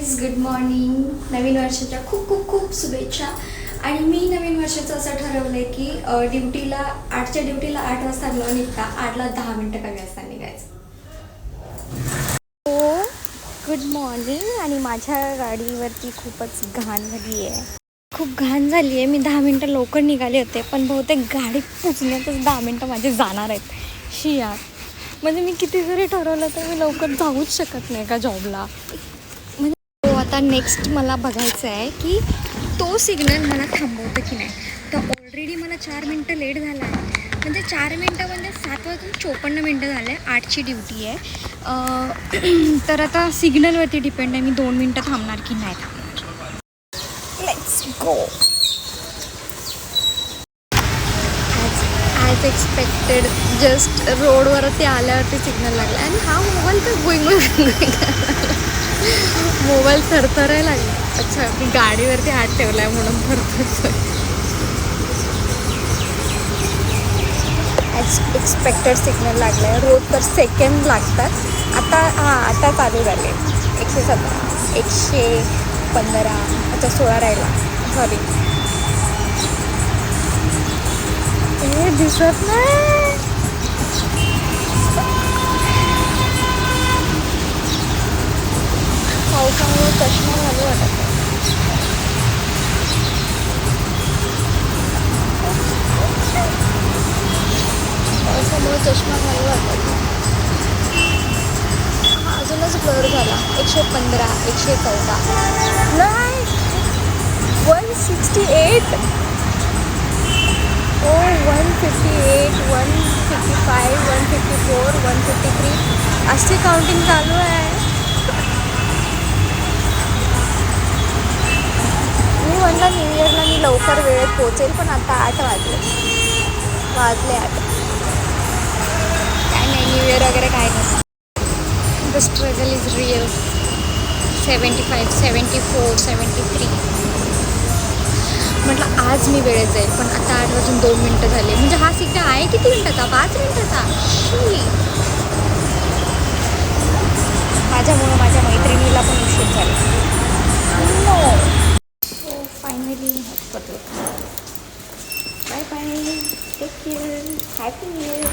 Guys, good morning. नवीन वर्षाच्या खूप खूप खूप शुभेच्छा. आणि मी नवीन वर्षाचं असं ठरवलं आहे की ड्युटीला 8 वाजता न निघता 8ला 10 मिनटं कमी वाजता निघायचं. हो, गुड मॉर्निंग. आणि माझ्या गाडीवरती खूपच घाण झाली आहे. खूप घाण झाली आहे. मी 10 मिनटं लवकर निघाले होते, पण बहुतेक गाडी पोचण्यातच 10 मिनटं माझे जाणार आहेत. शियार म्हणजे मी किती जरी ठरवलं तर मी लवकर जाऊच शकत नाही का जॉबला. म्हणजे आता नेक्स्ट मला बघायचं आहे की तो सिग्नल मला थांबवतं की नाही. तर ऑलरेडी मला 4 मिनटं लेट झाला आहे. म्हणजे 4 मिनटं म्हणजे 7:54 झालं आहे. 8ची ड्युटी आहे. तर आता सिग्नलवरती डिपेंड आहे मी 2 मिनटं थांबणार की नाही थांबणार. Let's go. As expected just रोडवरती आल्यावरती सिग्नल लागला आणि हा मोबाईल तर गोईंग मोबाईल थरथरायला लागला. अच्छा, मी गाडीवरती हात ठेवला आहे म्हणून थरथरतोय. ॲज एक्सपेक्टेड सिग्नल लागला आहे. रोड तर सेकंड लागतात. आता चालू झाले. 117 115 आता 16 राहिला. सॉरी, हे दिसत नाही. पावसामुळे चष्मा घालू वाटत नाही. पावसामुळे चष्मा घालू वाटत नाही. हा अजूनच ब्लर झाला. 115 114 नाही 168 ओ 158 155 154 153 अशी काउंटिंग चालू आहे. मी म्हणलं न्यू इयरला मी लवकर वेळेत पोचेल, पण आता 8 वाजले 8. काय नाही, न्यू इयर वगैरे काय नाही. The struggle is real. 75 74 73 म्हटलं आज मी वेळेत जाईल, पण आता 8 वाजून 2 मिनटं झाले. म्हणजे हा सिग्नल आहे किती मिनटाचा? 5 मिनटाचा. माझ्यामुळं माझ्या मैत्रिणीला पण उशीर झाला. No. So finally bye bye. Take care. Happy new year.